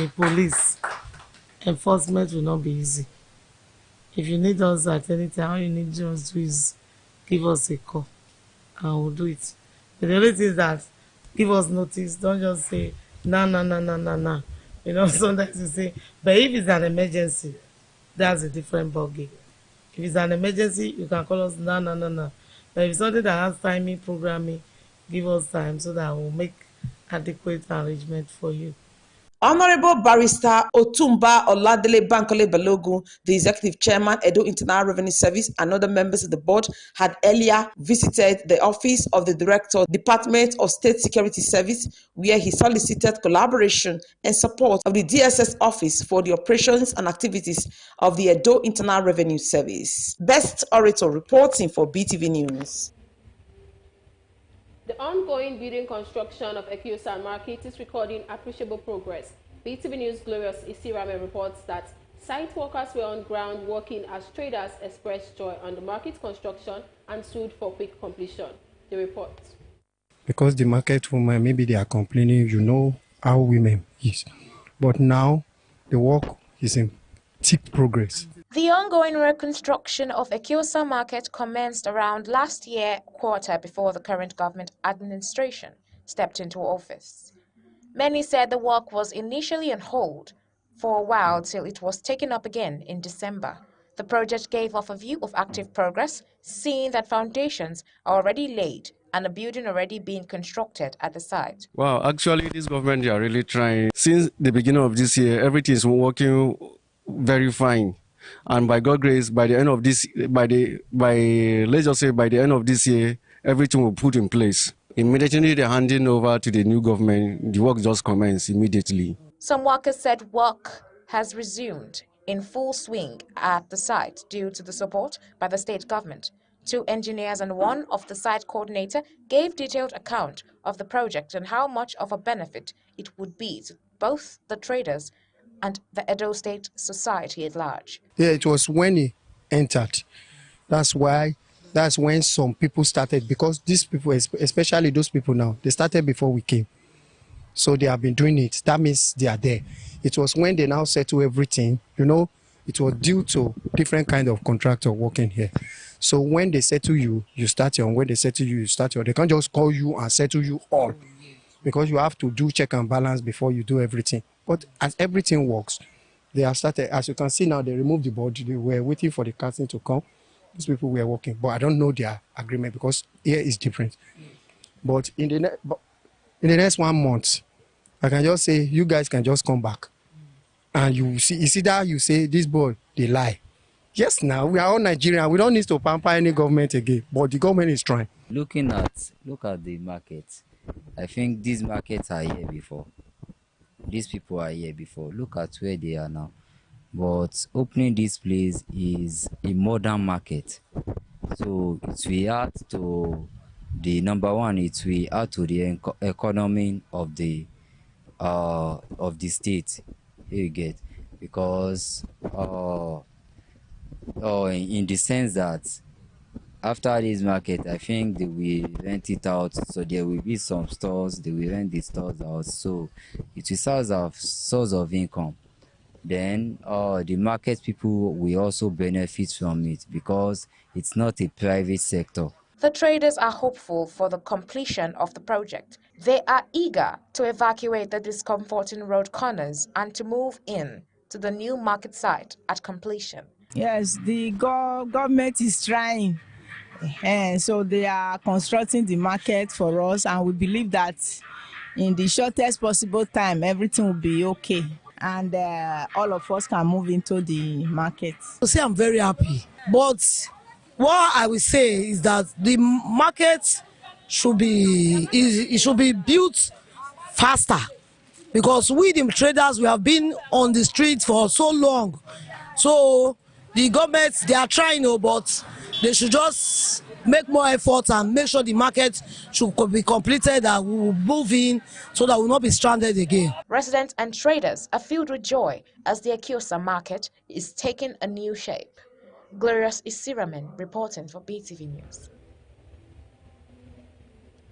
the police, enforcement will not be easy. If you need us at any time, all you need to do is give us a call and we'll do it. But the only thing is that give us notice. Don't just say, no. You know, sometimes you say, but if it's an emergency, that's a different ballgame. If it's an emergency, you can call us, no. But if it's something that has timing, programming, give us time so that we'll make adequate arrangement for you. Honorable Barrister Otumba Oladele Bankole Balogun, the Executive Chairman, Edo Internal Revenue Service, and other members of the board had earlier visited the office of the Director, Department of State Security Service, where he solicited collaboration and support of the DSS office for the operations and activities of the Edo Internal Revenue Service. Best Orator reporting for BeeTv News. The ongoing building construction of Ekiosan Market is recording appreciable progress. BeeTv News' Glorious Isirame reports that site workers were on ground working as traders expressed joy on the market construction and sued for quick completion. The report. Because the market women, maybe they are complaining, you know how women is. But now the work is in thick progress. The ongoing reconstruction of Ekiosa Market commenced around last year quarter before the current government administration stepped into office. Many said the work was initially on hold for a while till it was taken up again in December. The project gave off a view of active progress, seeing that foundations are already laid and a building already being constructed at the site. Wow, actually this government, they are really trying. Since the beginning of this year, everything is working very fine. And by God's grace, by the end of this, let's just say by the end of this year, everything will put in place. Immediately they're handing over to the new government, the work just commenced immediately. Some workers said work has resumed in full swing at the site due to the support by the state government. 2 engineers and 1 of the site coordinator gave detailed account of the project and how much of a benefit it would be to both the traders and the Edo State society at large. Yeah, it was when he entered. That's when some people started, because these people, especially those people now, they started before we came. So they have been doing it. That means they are there. It was when they now settle everything, you know, it was due to different kind of contractor working here. So when they settle you, you start your own. When they settle you, you start your own. They can't just call you and settle you all, because you have to do check and balance before you do everything. But as everything works, they have started. As you can see now, they removed the board. They were waiting for the casting to come. These people were working, but I don't know their agreement because here is different. But in the next 1 month, I can just say you guys can just come back, and you see. You see that you say this boy they lie. Yes, now we are all Nigerian. We don't need to pamper any government again. But the government is trying. Look at the market. I think these markets are here before. These people are here before. Look at where they are now. But opening this place is a modern market. So it will add to the number one, it will add to the economy of the state. Here you get, because in the sense that after this market, I think they will rent it out. So there will be some stores, they will rent the stores out. So it will serve as source of income. Then the market people will also benefit from it because it's not a private sector. The traders are hopeful for the completion of the project. They are eager to evacuate the discomforting road corners and to move in to the new market site at completion. Yes, the government is trying. And so they are constructing the market for us, and we believe that in the shortest possible time, everything will be okay. And all of us can move into the market. So I'm very happy. But what I will say is that the market should be built faster, because we the traders, we have been on the street for so long. So the government, they are trying, but they should just make more effort and make sure the market should be completed and we will move in so that we will not be stranded again. Residents and traders are filled with joy as the Ekiosa market is taking a new shape. Glorious Isiramen reporting for BeeTv News.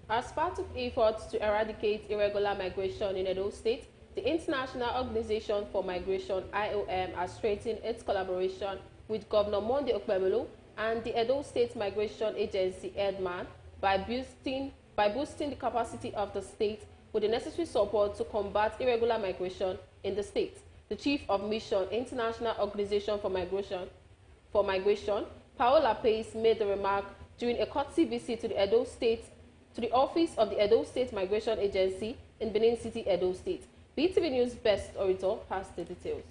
As part of efforts to eradicate irregular migration in Edo State, The International Organization for Migration, IOM, has strengthened its collaboration with Governor Monday Okpebholo and the Edo State Migration Agency, EDMAN, by boosting the capacity of the state with the necessary support to combat irregular migration in the state. The Chief of Mission, International Organization for Migration, Paola Pace, made the remark during a courtesy visit to the office of the Edo State Migration Agency in Benin City, Edo State. BeeTv News Best Orator has the details.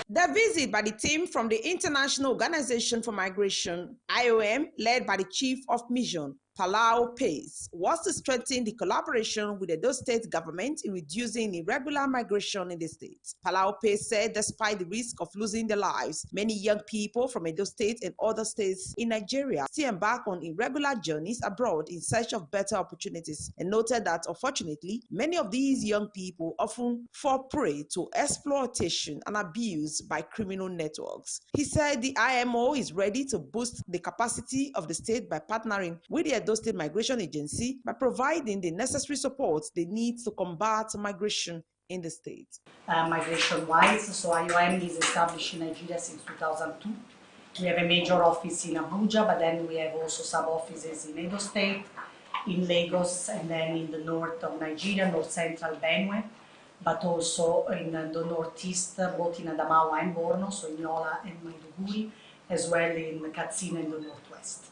The visit by the team from the International Organization for Migration, IOM, led by the Chief of Mission, Palau Pace, was to strengthen the collaboration with the Edo State government in reducing irregular migration in the state. Palau Pace said despite the risk of losing their lives, many young people from Edo State and other states in Nigeria still embark on irregular journeys abroad in search of better opportunities, and noted that unfortunately, many of these young people often fall prey to exploitation and abuse by criminal networks. He said the IMO is ready to boost the capacity of the state by partnering with the Edo State Migration Agency by providing the necessary support they need to combat migration in the state. Migration-wise, so IOM is established in Nigeria since 2002. We have a major office in Abuja, but then we have also sub-offices in Edo State, in Lagos, and then in the north of Nigeria, north central Benue, but also in the northeast, both in Adamawa and Borno, so in Yola and Maiduguri, as well in Katsina in the northwest.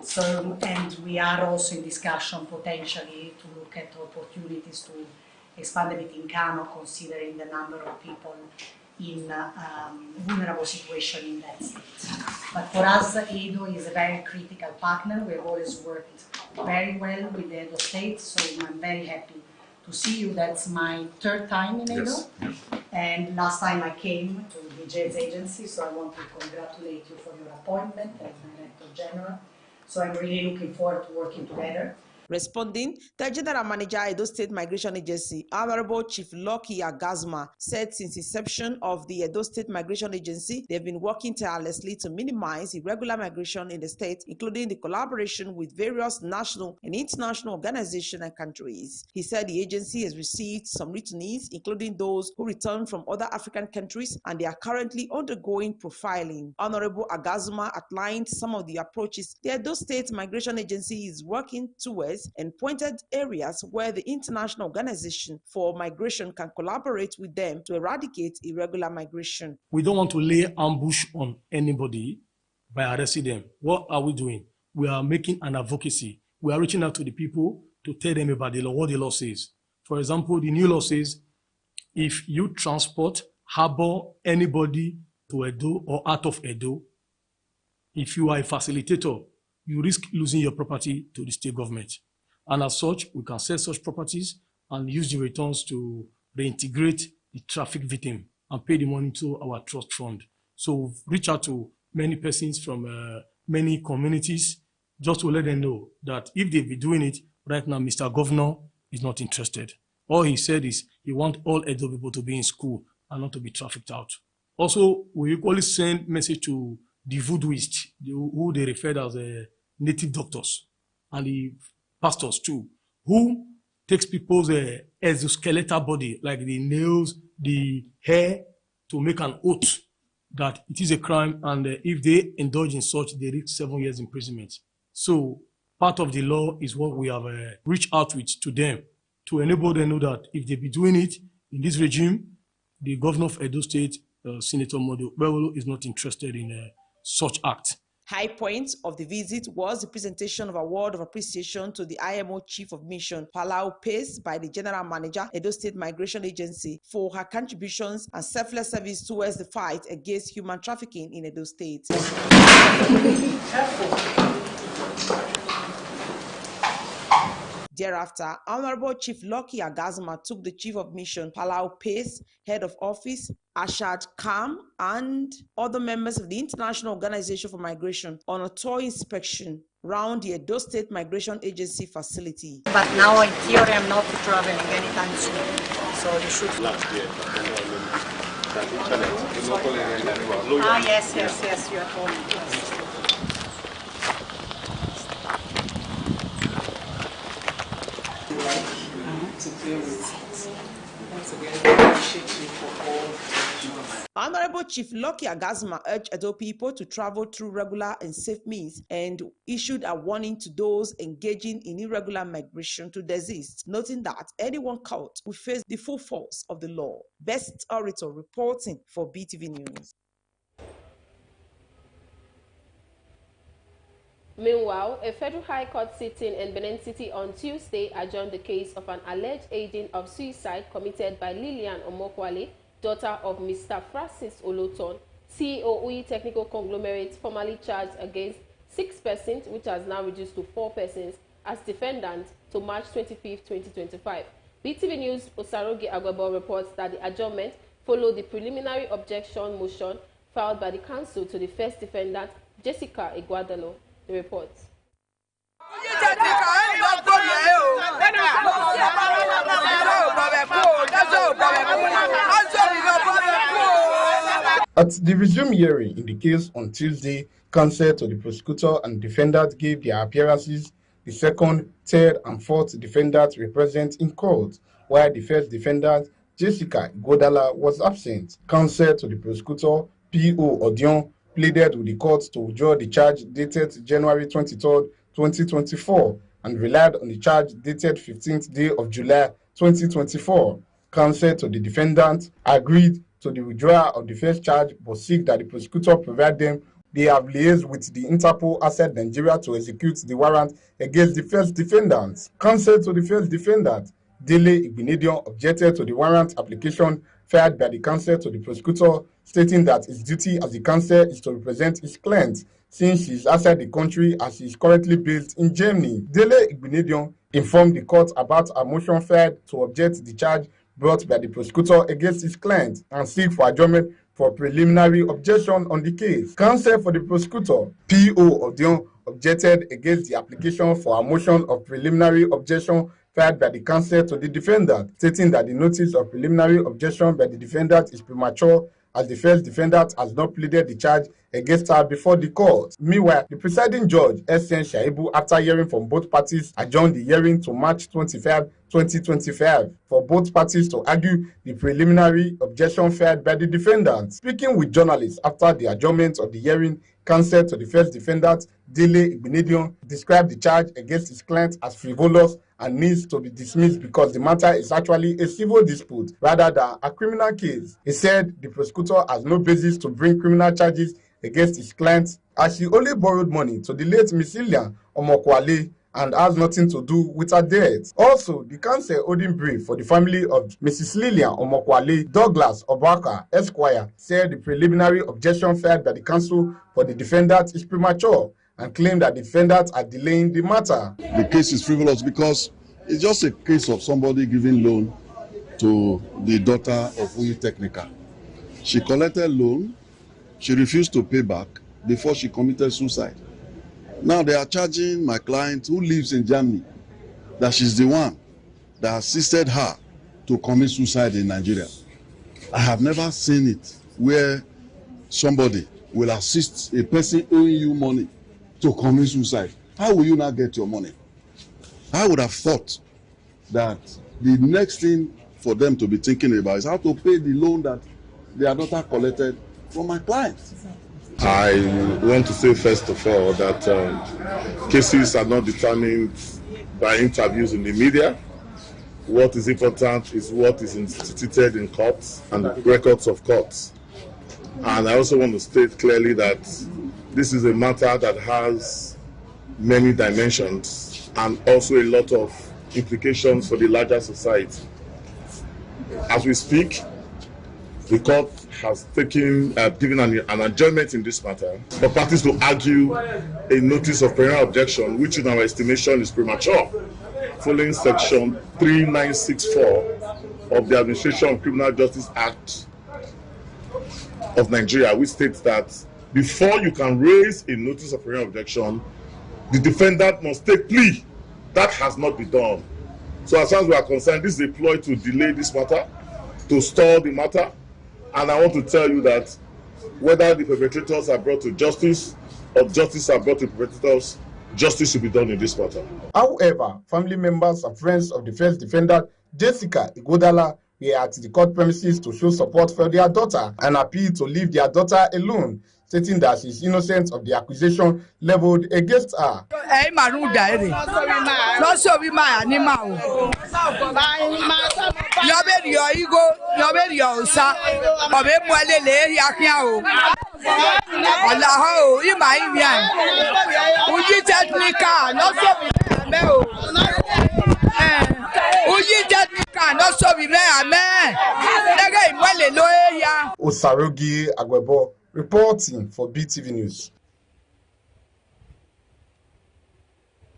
So, and we are also in discussion potentially to look at opportunities to expand a bit in Kano, considering the number of people in vulnerable situation in that state. But for us, Edo is a very critical partner. We have always worked very well with the Edo State, so I'm very happy to see you. That's my third time in Edo. Yes. And last time I came to the JED's agency, so I want to congratulate you for your appointment as Director General. So I'm really looking forward to working together. Responding, the General Manager, Edo State Migration Agency, Honorable Chief Lucky Agazma, said since inception of the Edo State Migration Agency, they have been working tirelessly to minimize irregular migration in the state, including the collaboration with various national and international organizations and countries. He said the agency has received some returnees, including those who returned from other African countries, and they are currently undergoing profiling. Honorable Agazma outlined some of the approaches the Edo State Migration Agency is working towards and pointed areas where the International Organization for Migration can collaborate with them to eradicate irregular migration. We don't want to lay ambush on anybody by arresting them. What are we doing? We are making an advocacy. We are reaching out to the people to tell them about the law, what the law says. For example, the new law says if you transport, harbor anybody to Edo or out of Edo, if you are a facilitator, you risk losing your property to the state government. And as such, we can sell such properties and use the returns to reintegrate the traffic victim and pay the money to our trust fund. So we've reached out to many persons from many communities just to let them know that if they've been doing it, right now, Mr. Governor is not interested. All he said is he wants all Edo people to be in school and not to be trafficked out. Also, we equally send message to the voodooists, who they refer as native doctors, and the pastors too, who takes people's exoskeletal body, like the nails, the hair, to make an oath that it is a crime, and if they indulge in such, they risk 7 years imprisonment. So part of the law is what we have reached out with to them to enable them know that if they be doing it in this regime, the governor of Edo State, Senator Monday Okpebholo, is not interested in such act. High point of the visit was the presentation of award of appreciation to the IMO Chief of Mission, Palau Pace, by the General Manager, Edo State Migration Agency, for her contributions and selfless service towards the fight against human trafficking in Edo State. Thereafter, Honorable Chief Lucky Agazma took the Chief of Mission, Palau Pace, Head of Office, Ashad Kam, and other members of the International Organization for Migration on a tour inspection around the Edo State Migration Agency facility. But now in theory I'm not traveling anytime soon, so you should... yes, you are told me. to deal with. Once again, I appreciate you for all the questions. Honorable Chief Lucky Agazma urged Edo people to travel through regular and safe means and issued a warning to those engaging in irregular migration to desist, noting that anyone caught will face the full force of the law. Best Orator reporting for BeeTv News. Meanwhile, a federal high court sitting in Benin City on Tuesday adjourned the case of an alleged aiding of suicide committed by Lillian Omokwale, daughter of Mr. Francis Oloton, CEO Uyi Technical Conglomerate, formerly charged against 6 persons, which has now reduced to 4 persons, as defendants to March 25, 2025. BeeTv News Osarogi Agwebo reports that the adjournment followed the preliminary objection motion filed by the counsel to the first defendant, Jessica Iguadalo. The report. At the resumed hearing in the case on Tuesday, counsel to the prosecutor and defendant gave their appearances. The second, third, and fourth defendants were present in court, while the first defendant, Jessica Iguodala, was absent. Counsel to the prosecutor, P.O. Odion, pleaded with the court to withdraw the charge dated January 23, 2024, and relied on the charge dated 15th day of July 2024. Counsel to the defendant agreed to the withdrawal of the first charge, but seek that the prosecutor provide them. They have liaised with the Interpol Asset Nigeria to execute the warrant against the first defendant. Counsel to the first defendant, Dele Igbinedion, objected to the warrant application filed by the counsel to the prosecutor, stating that his duty as the counsel is to represent his client since he is outside the country as he is currently based in Germany. Dele Igbinedion informed the court about a motion filed to object the charge brought by the prosecutor against his client and seek for adjournment for preliminary objection on the case. Counsel for the prosecutor, P.O. Odion, objected against the application for a motion of preliminary objection filed by the counsel to the defendant, stating that the notice of preliminary objection by the defendant is premature as the first defendant has not pleaded the charge against her before the court. Meanwhile, the presiding judge, S.N. Shaibu, after hearing from both parties, adjourned the hearing to March 25, 2025, for both parties to argue the preliminary objection filed by the defendant. Speaking with journalists after the adjournment of the hearing, counsel to the first defendant, Dele Igbinedion, described the charge against his client as frivolous and needs to be dismissed because the matter is actually a civil dispute rather than a criminal case. He said the prosecutor has no basis to bring criminal charges against his client as she only borrowed money to the late Miss Lillian Omokwale and has nothing to do with her death. Also, the counsel holding brief for the family of Mrs. Lillian Omokwale, Douglas Obaka, Esquire, said the preliminary objection filed by the counsel for the defendant is premature and claimed that the defendants are delaying the matter. The case is frivolous because it's just a case of somebody giving loan to the daughter of Uyi Technical. She collected loan, she refused to pay back before she committed suicide. Now they are charging my client who lives in Germany that she's the one that assisted her to commit suicide in Nigeria. I have never seen it where somebody will assist a person owing you money to commit suicide. How will you not get your money? I would have thought that the next thing for them to be thinking about is how to pay the loan that their daughter collected from my client. I want to say first of all that cases are not determined by interviews in the media. What is important is what is instituted in courts and the records of courts. And I also want to state clearly that this is a matter that has many dimensions and also a lot of implications for the larger society. As we speak, the court has given an adjournment in this matter for parties to argue a notice of preliminary objection, which in our estimation is premature, following section 3964 of the Administration of Criminal Justice Act of Nigeria, which states that before you can raise a notice of preliminary objection, the defendant must take plea. That has not been done. So as far as we are concerned, this is a ploy to delay this matter, to stall the matter. And I want to tell you that whether the perpetrators are brought to justice or justice are brought to perpetrators, justice should be done in this matter. However, family members and friends of the first defendant, Jessica Igodala, were at the court premises to show support for their daughter and appeal to leave their daughter alone, stating that she is innocent of the accusation leveled against her. Osarogi Agwebo reporting for BeeTv News.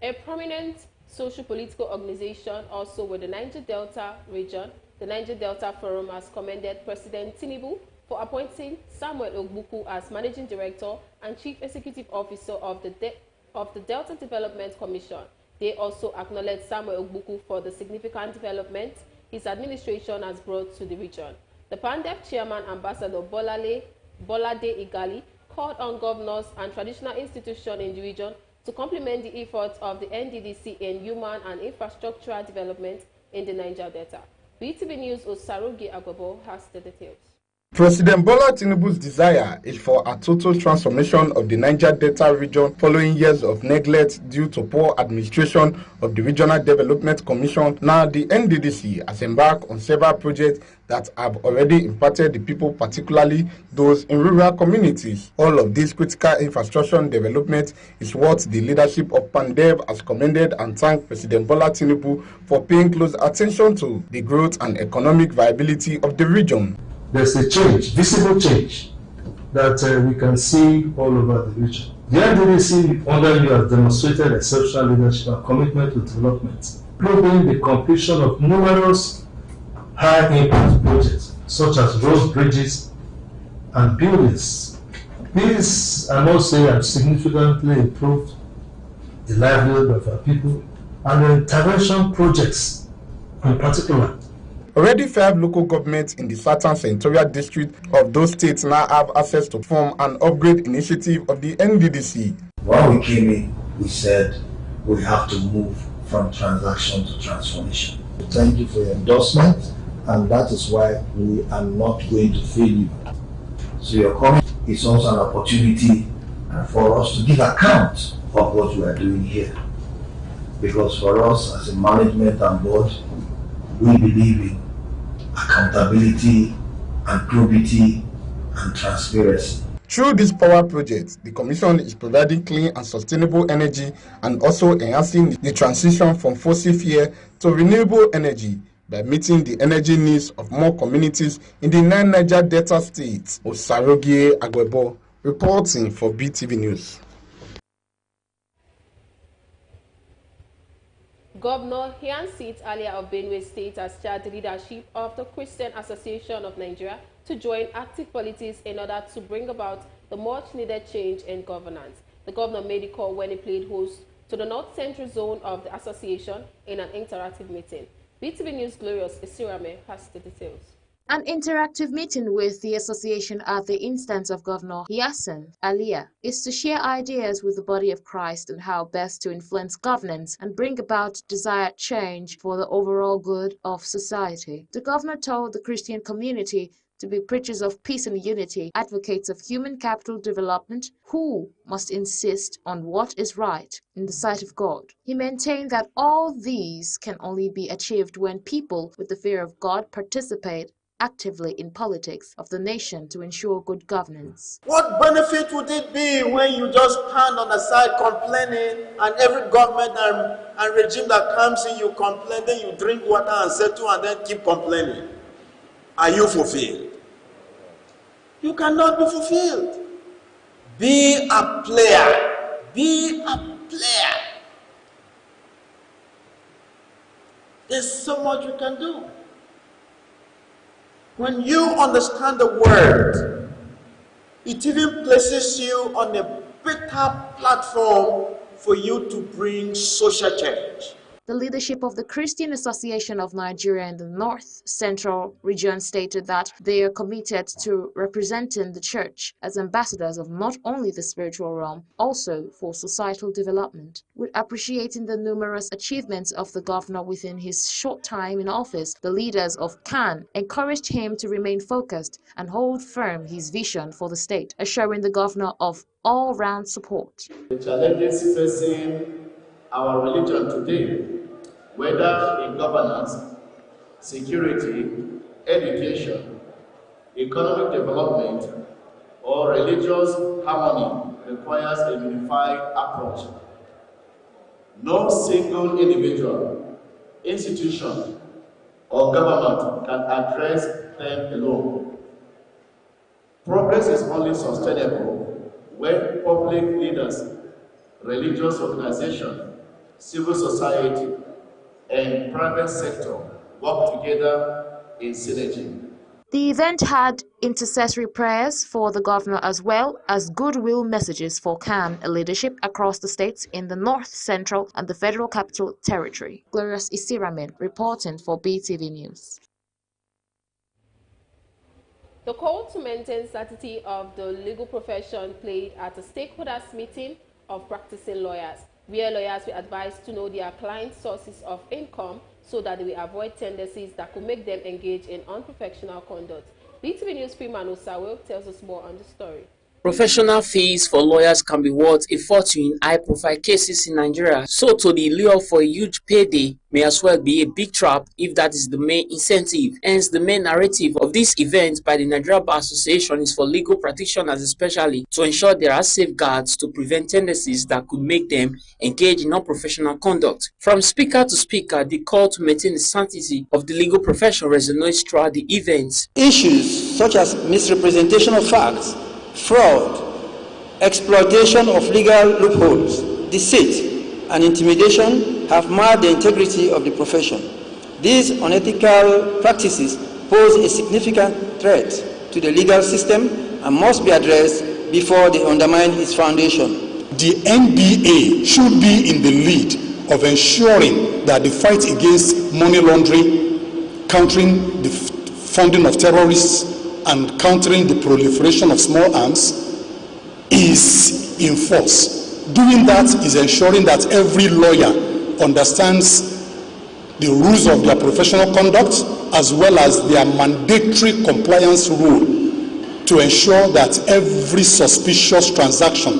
A prominent social-political organization also with the Niger Delta region, the Niger Delta Forum, has commended President Tinubu for appointing Samuel Ogbuku as Managing Director and Chief Executive Officer of the Delta Development Commission. They also acknowledged Samuel Ogbuku for the significant development his administration has brought to the region. The PANDEP chairman, Ambassador Bolade Igali, called on governors and traditional institutions in the region to complement the efforts of the NDDC in human and infrastructural development in the Niger Delta. BeeTv News' Osarogi Agbobo has the details. President Bola Tinubu's desire is for a total transformation of the Niger Delta region following years of neglect due to poor administration of the Regional Development Commission. Now, the NDDC has embarked on several projects that have already impacted the people, particularly those in rural communities. All of this critical infrastructure development is what the leadership of PANDEV has commended and thanked President Bola Tinubu for paying close attention to the growth and economic viability of the region. There's a change, visible change, that we can see all over the region. The NDDC under you has demonstrated exceptional leadership and commitment to development, including the completion of numerous high-impact projects, such as roads, bridges, and buildings. These, I must say, have significantly improved the livelihood of our people, and the intervention projects in particular. Already 5 local governments in the Southern Senatorial District of those states now have access to form an upgrade initiative of the NDDC. When we came in, we said we have to move from transaction to transformation. Thank you for your endorsement, and that is why we are not going to fail you. So your comment is also an opportunity for us to give account of what we are doing here. Because for us as a management and board, we believe in accountability and probity and transparency. Through this power project, the Commission is providing clean and sustainable energy and also enhancing the transition from fossil fuel to renewable energy by meeting the energy needs of more communities in the 9 Niger Delta states. Osarogi Agwebo reporting for BeeTv News. Governor Hian Seat Alia of Benue State has charged the leadership of the Christian Association of Nigeria to join active politics in order to bring about the much-needed change in governance. The governor made the call when he played host to the North Central Zone of the association in an interactive meeting. BeeTv News' Glorious Isirame has the details. An interactive meeting with the association at the instance of Governor Hyacinth Alia is to share ideas with the body of Christ on how best to influence governance and bring about desired change for the overall good of society. The governor told the Christian community to be preachers of peace and unity, advocates of human capital development, who must insist on what is right in the sight of God. He maintained that all these can only be achieved when people with the fear of God participate actively in politics of the nation to ensure good governance. What benefit would it be when you just stand on the side complaining, and every government and regime that comes in, you complain, then you drink water and settle and then keep complaining? Are you fulfilled? You cannot be fulfilled. Be a player. Be a player. There's so much you can do. When you understand the word, it even places you on a better platform for you to bring social change. The leadership of the Christian Association of Nigeria in the North Central region stated that they are committed to representing the church as ambassadors of not only the spiritual realm, also for societal development. With appreciating the numerous achievements of the governor within his short time in office, the leaders of CAN encouraged him to remain focused and hold firm his vision for the state, assuring the governor of all-round support. The challenges facing our religion today, whether in governance, security, education, economic development, or religious harmony, requires a unified approach. No single individual, institution, or government can address them alone. Progress is only sustainable when public leaders, religious organizations, civil society, and private sector work together in synergy. The event had intercessory prayers for the governor as well as goodwill messages for CAN leadership across the states in the North Central and the Federal Capital Territory. Glorious Isiramen reporting for BeeTv News. The call to maintain sanctity of the legal profession played at a stakeholders meeting of practicing lawyers, where lawyers were advised to know their clients' sources of income so that they will avoid tendencies that could make them engage in unprofessional conduct. BeeTv News Freeman Osawe tells us more on the story. Professional fees for lawyers can be worth a fortune in high-profile cases in Nigeria, so to the lure for a huge payday may as well be a big trap if that is the main incentive. Hence, the main narrative of this event by the Nigeria Bar Association is for legal practitioners especially to ensure there are safeguards to prevent tendencies that could make them engage in unprofessional conduct. From speaker to speaker, the call to maintain the sanctity of the legal profession resonates throughout the event. Issues such as misrepresentation of facts, fraud, exploitation of legal loopholes, deceit, and intimidation have marred the integrity of the profession. These unethical practices pose a significant threat to the legal system and must be addressed before they undermine its foundation. The NBA should be in the lead of ensuring that the fight against money laundering, countering the funding of terrorists, and countering the proliferation of small arms is in force. Doing that is ensuring that every lawyer understands the rules of their professional conduct as well as their mandatory compliance rule to ensure that every suspicious transaction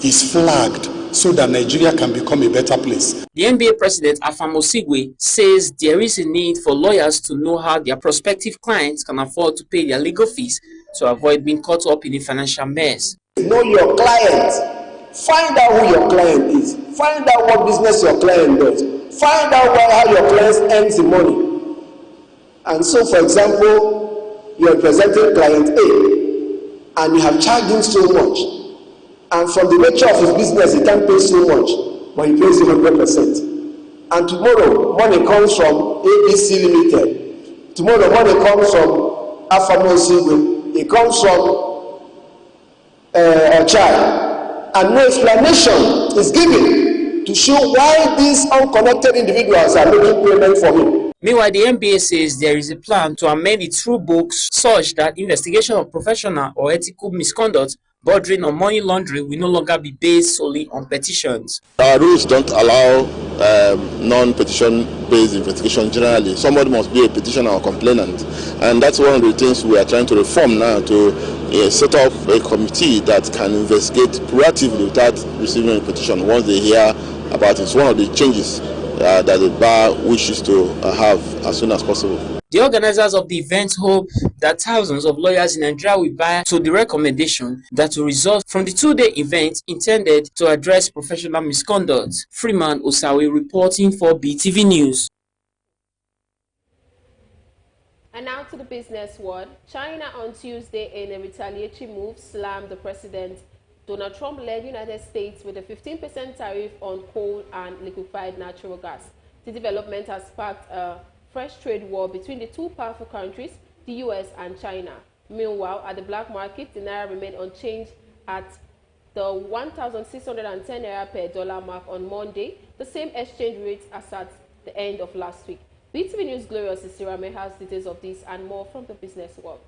is flagged so that Nigeria can become a better place. The NBA president, Afam Osigwe, says there is a need for lawyers to know how their prospective clients can afford to pay their legal fees to avoid being caught up in a financial mess. Know your client. Find out who your client is. Find out what business your client does. Find out how your client earns the money. And so, for example, you are presenting client A and you have charged him so much. And from the nature of his business, he can't pay so much, but he pays 100%. And tomorrow, money comes from ABC Limited. Tomorrow, money comes from Afamo Sigwe. It comes from a child. And no explanation is given to show why these unconnected individuals are making payment for him. Meanwhile, the NBA says there is a plan to amend its rule books such that investigation of professional or ethical misconduct bordering on money laundering will no longer be based solely on petitions. Our rules don't allow non-petition based investigation generally. Somebody must be a petitioner or complainant, and that's one of the things we are trying to reform now, to set up a committee that can investigate proactively without receiving a petition once they hear about it. It's one of the changes that the bar wishes to have as soon as possible. The organizers of the event hope that thousands of lawyers in Nigeria will buy to the recommendation that will result from the two-day event intended to address professional misconduct. Freeman Osawe reporting for BeeTv News. And now to the business world. China on Tuesday, in a retaliatory move, slammed the president Donald Trump-led United States with a 15% tariff on coal and liquefied natural gas. The development has sparked a fresh trade war between the two powerful countries, the US and China. Meanwhile, at the black market, the naira remained unchanged at the 1,610 naira per dollar mark on Monday, the same exchange rate as at the end of last week. BeeTv News Glorious Isirame has details of this and more from the business world.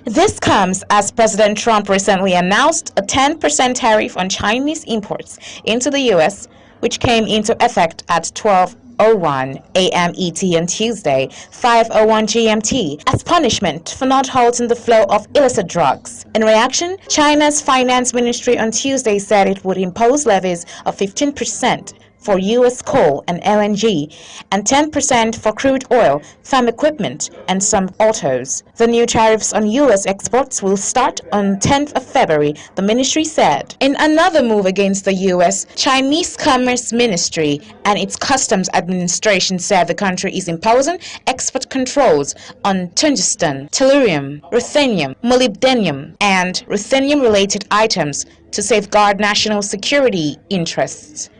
This comes as President Trump recently announced a 10% tariff on Chinese imports into the U.S., which came into effect at 12:01 a.m. ET on Tuesday, 5:01 GMT, as punishment for not halting the flow of illicit drugs. In reaction, China's Finance Ministry on Tuesday said it would impose levies of 15% for U.S. coal and LNG, and 10% for crude oil, farm equipment, and some autos. The new tariffs on U.S. exports will start on 10th of February, the ministry said. In another move against the U.S., Chinese Commerce Ministry and its Customs Administration said the country is imposing export controls on tungsten, tellurium, ruthenium, molybdenum, and ruthenium-related items to safeguard national security interests.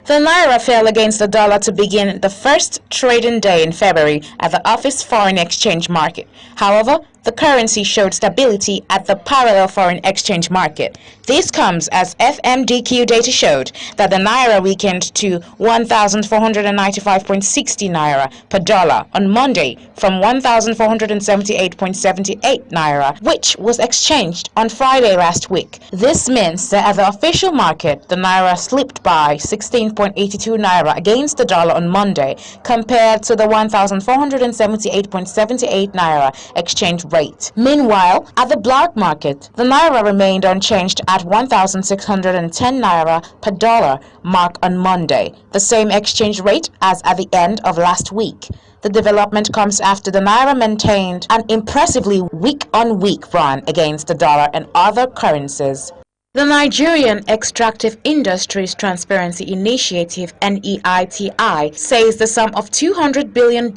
The naira fell against the dollar to begin the first trading day in February at the office foreign exchange market. However, the currency showed stability at the parallel foreign exchange market. This comes as FMDQ data showed that the naira weakened to 1,495.60 naira per dollar on Monday from 1,478.78 naira, which was exchanged on Friday last week. This means that at the official market, the naira slipped by 16.82 naira against the dollar on Monday compared to the 1,478.78 naira exchange rate. Meanwhile, at the black market, the naira remained unchanged at 1,610 naira per dollar mark on Monday, the same exchange rate as at the end of last week. The development comes after the naira maintained an impressively week-on-week run against the dollar and other currencies. The Nigerian Extractive Industries Transparency Initiative (NEITI) says the sum of $200 billion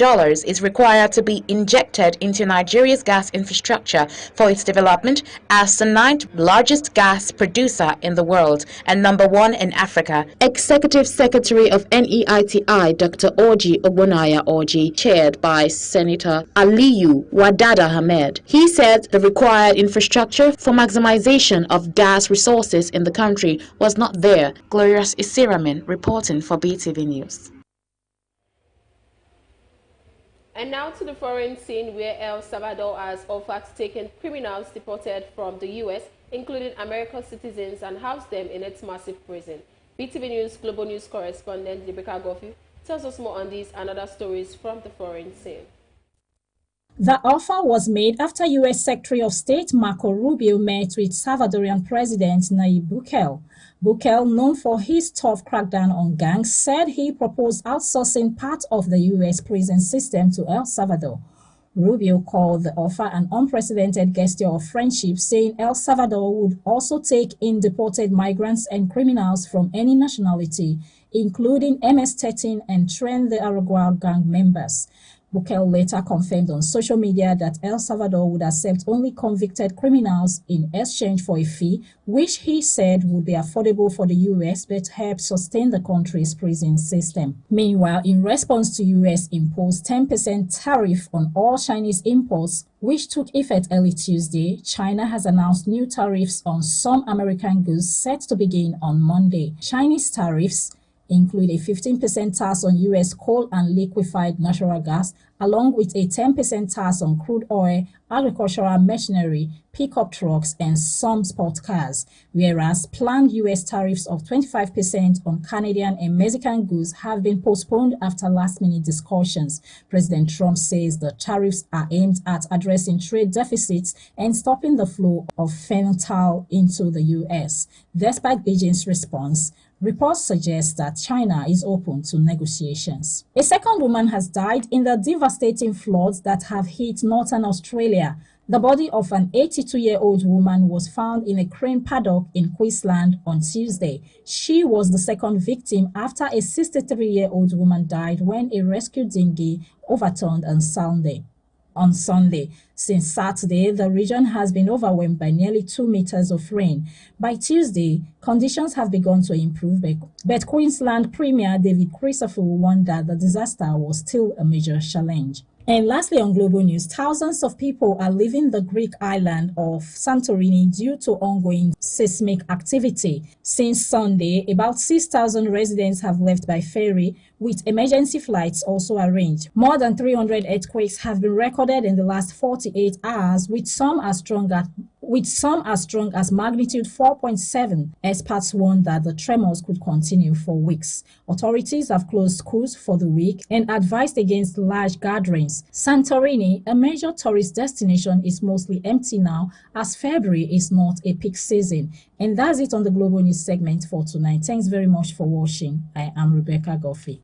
is required to be injected into Nigeria's gas infrastructure for its development as the 9th largest gas producer in the world and number 1 in Africa. Executive Secretary of NEITI, Dr. Orji Ogbonaya Orji, chaired by Senator Aliyu Wadada Ahmed. He said the required infrastructure for maximization of gas resources in the country was not there. Glorious Isiramin reporting for BeeTv News. And now to the foreign scene, where El Salvador has offered to take in criminals deported from the U.S., including American citizens, and house them in its massive prison. BeeTv News Global News correspondent Rebecca Goffey tells us more on these and other stories from the foreign scene. The offer was made after U.S. Secretary of State Marco Rubio met with Salvadorian President Nayib Bukele. Bukele, known for his tough crackdown on gangs, said he proposed outsourcing part of the U.S. prison system to El Salvador. Rubio called the offer an unprecedented gesture of friendship, saying El Salvador would also take in deported migrants and criminals from any nationality, including MS-13, and train the Araguaia gang members. Bukele later confirmed on social media that El Salvador would accept only convicted criminals in exchange for a fee, which he said would be affordable for the U.S. but help sustain the country's prison system. Meanwhile, in response to U.S. imposed 10% tariff on all Chinese imports, which took effect early Tuesday, China has announced new tariffs on some American goods set to begin on Monday. Chinese tariffs include a 15% tax on U.S. coal and liquefied natural gas, along with a 10% tax on crude oil, agricultural machinery, pickup trucks, and some sport cars, whereas planned U.S. tariffs of 25% on Canadian and Mexican goods have been postponed after last-minute discussions. President Trump says the tariffs are aimed at addressing trade deficits and stopping the flow of fentanyl into the U.S. Despite Beijing's response, reports suggest that China is open to negotiations. A second woman has died in the devastating floods that have hit northern Australia. The body of an 82-year-old woman was found in a crane paddock in Queensland on Tuesday. She was the second victim after a 63-year-old woman died when a rescue dinghy overturned on Sunday. Since Saturday, the region has been overwhelmed by nearly 2 meters of rain. By Tuesday, conditions have begun to improve, but Queensland Premier David Christopher warned that the disaster was still a major challenge. And lastly, on global news, thousands of people are leaving the Greek island of Santorini due to ongoing seismic activity. Since Sunday, about 6,000 residents have left by ferry, with emergency flights also arranged. More than 300 earthquakes have been recorded in the last 48 hours, with some as strong as magnitude 4.7. Experts warn that the tremors could continue for weeks. Authorities have closed schools for the week and advised against large gatherings. Santorini, a major tourist destination, is mostly empty now as February is not a peak season. And that's it on the Global News segment for tonight. Thanks very much for watching. I am Rebecca Goffey.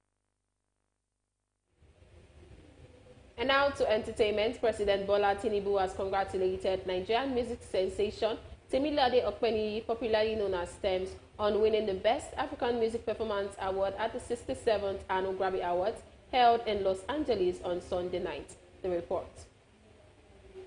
And now to entertainment. President Bola Tinubu has congratulated Nigerian music sensation Temilade Okpeniyi, popularly known as Tems, on winning the Best African Music Performance Award at the 67th Annual Grammy Awards held in Los Angeles on Sunday night. The report.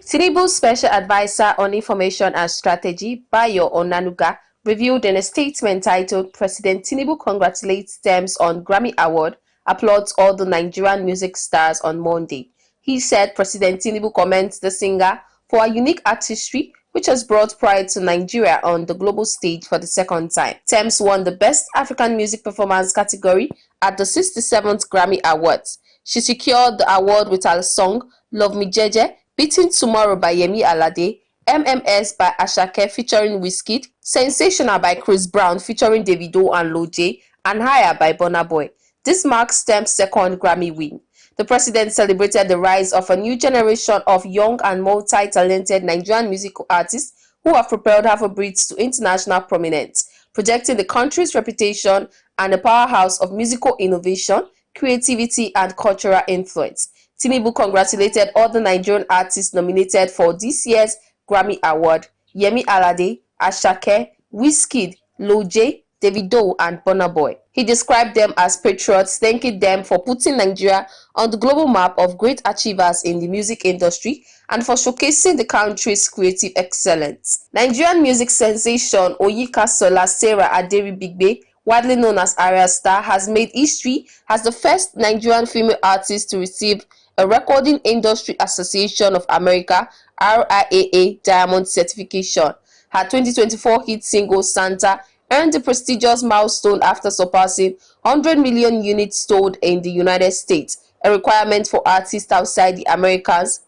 Tinubu's Special Advisor on Information and Strategy, Bayo Onanuga, revealed in a statement titled "President Tinubu congratulates Tems on Grammy Award, applauds all the Nigerian music stars" on Monday. He said President Tinubu commends the singer for a unique artistry which has brought pride to Nigeria on the global stage for the second time. Tems won the Best African Music Performance category at the 67th Grammy Awards. She secured the award with her song Love Me Jeje, beating Tomorrow by Yemi Alade, MMS by Asake featuring Wizkid, Sensational by Chris Brown featuring Davido and Lojay, and Higher by Burna Boy. This marks Tems' second Grammy win. The president celebrated the rise of a new generation of young and multi-talented Nigerian musical artists who have propelled Afrobeats to international prominence, projecting the country's reputation and a powerhouse of musical innovation, creativity, and cultural influence. Tinubu congratulated all the Nigerian artists nominated for this year's Grammy Award: Yemi Alade, Asake, Wizkid, Lojay, Davido, and Burna Boy. He described them as patriots, thanking them for putting Nigeria on the global map of great achievers in the music industry and for showcasing the country's creative excellence. Nigerian music sensation Oyinka Sola Sarah Aderi-Bigbe, widely known as Arya Star, has made history as the first Nigerian female artist to receive a Recording Industry Association of America (RIAA) Diamond certification. Her 2024 hit single Santa earned the prestigious milestone after surpassing 100 million units sold in the United States, a requirement for artists outside the Americas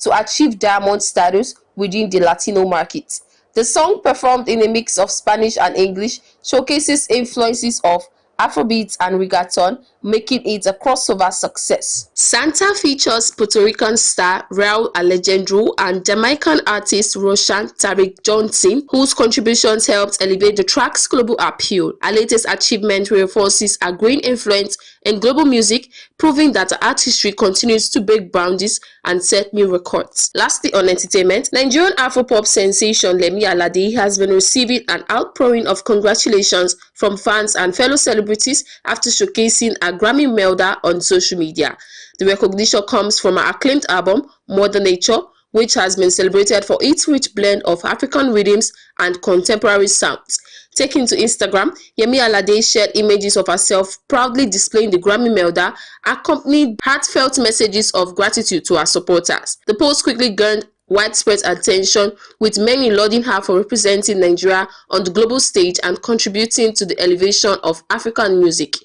to achieve diamond status within the Latino market. The song, performed in a mix of Spanish and English, showcases influences of Afrobeat and reggaeton, making it a crossover success. Santa features Puerto Rican star Raul Alejandro and Jamaican artist Roshan Tariq Johnson, whose contributions helped elevate the track's global appeal. Her latest achievement reinforces her growing influence in global music, proving that her artistry continues to break boundaries and set new records. Lastly, on entertainment, Nigerian Afropop sensation Yemi Alade has been receiving an outpouring of congratulations from fans and fellow celebrities after showcasing a Grammy melder on social media. The recognition comes from her acclaimed album, Mother Nature, which has been celebrated for its rich blend of African rhythms and contemporary sounds. Taking to Instagram, Yemi Alade shared images of herself proudly displaying the Grammy melder, accompanied heartfelt messages of gratitude to her supporters. The post quickly garnered widespread attention, with many lauding her for representing Nigeria on the global stage and contributing to the elevation of African music.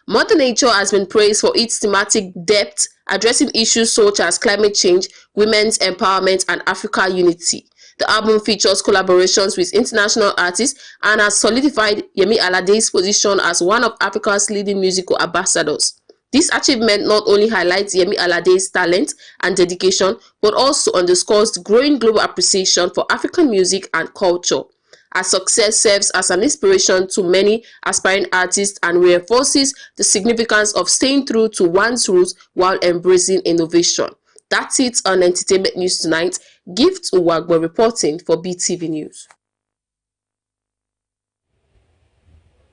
Mother Nature has been praised for its thematic depth, addressing issues such as climate change, women's empowerment, and Africa unity. The album features collaborations with international artists and has solidified Yemi Alade's position as one of Africa's leading musical ambassadors. This achievement not only highlights Yemi Alade's talent and dedication, but also underscores the growing global appreciation for African music and culture. Her success serves as an inspiration to many aspiring artists and reinforces the significance of staying true to one's roots while embracing innovation. That's it on Entertainment News tonight. Gift Uwagwe reporting for BeeTv News.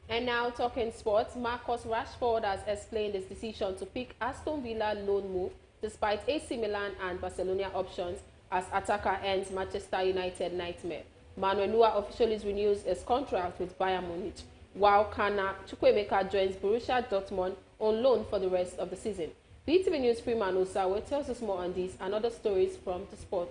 And now talking sports, Marcus Rashford has explained his decision to pick Aston Villa loan move despite AC Milan and Barcelona options as attacker ends Manchester United nightmare. Manuel Neuer officially renews his contract with Bayern Munich, while Kana Chukwuemeka joins Borussia Dortmund on loan for the rest of the season. BeeTv News Freeman Osawe tells us more on these and other stories from the sport.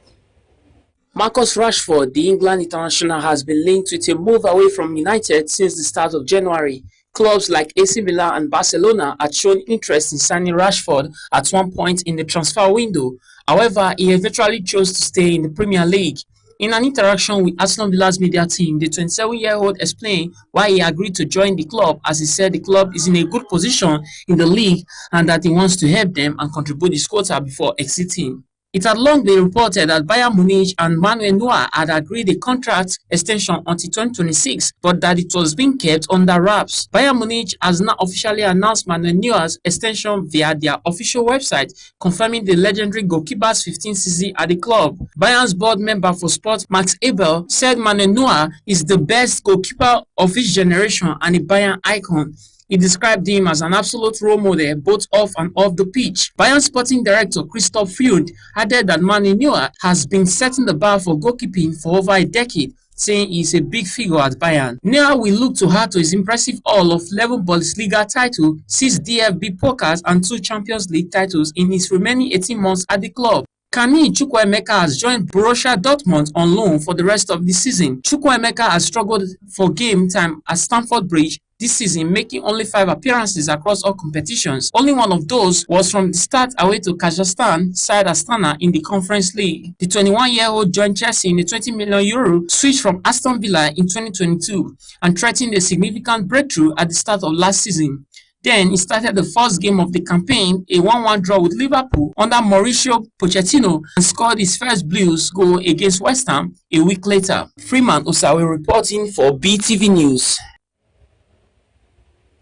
Marcus Rashford, the England international, has been linked with a move away from United since the start of January. Clubs like AC Milan and Barcelona had shown interest in signing Rashford at one point in the transfer window. However, he eventually chose to stay in the Premier League. In an interaction with Aston Villa's media team, the 27-year-old explained why he agreed to join the club, as he said the club is in a good position in the league and that he wants to help them and contribute his quota before exiting. It had long been reported that Bayern Munich and Manuel Neuer had agreed a contract extension until 2026, but that it was being kept under wraps. Bayern Munich has now officially announced Manuel Neuer's extension via their official website, confirming the legendary goalkeeper's 15th season at the club. Bayern's board member for sport, Max Ebel, said Manuel Neuer is the best goalkeeper of his generation and a Bayern icon. He described him as an absolute role model both off and off the pitch. Bayern sporting director Christoph Freund added that Manuel Neuer has been setting the bar for goalkeeping for over a decade, saying he is a big figure at Bayern. Neuer will look to add to his impressive haul of 11 Bundesliga titles, 6 DFB Pokals and 2 Champions League titles in his remaining 18 months at the club. Kani Chukwuemeka has joined Borussia Dortmund on loan for the rest of the season. Chukwuemeka has struggled for game time at Stamford Bridge this season, making only 5 appearances across all competitions. Only one of those was from the start away to Kazakhstan side Astana in the Conference League. The 21-year-old joined Chelsea in a €20 million switch from Aston Villa in 2022 and threatened a significant breakthrough at the start of last season. Then he started the first game of the campaign, a 1-1 draw with Liverpool under Mauricio Pochettino, and scored his first Blues goal against West Ham a week later. Freeman Osawe reporting for BeeTv News.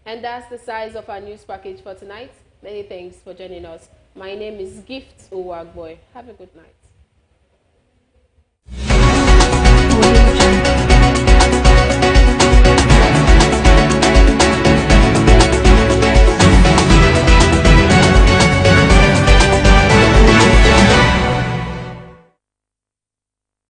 And that's the size of our news package for tonight. Many thanks for joining us. My name is Gift Owagboy. Have a good night.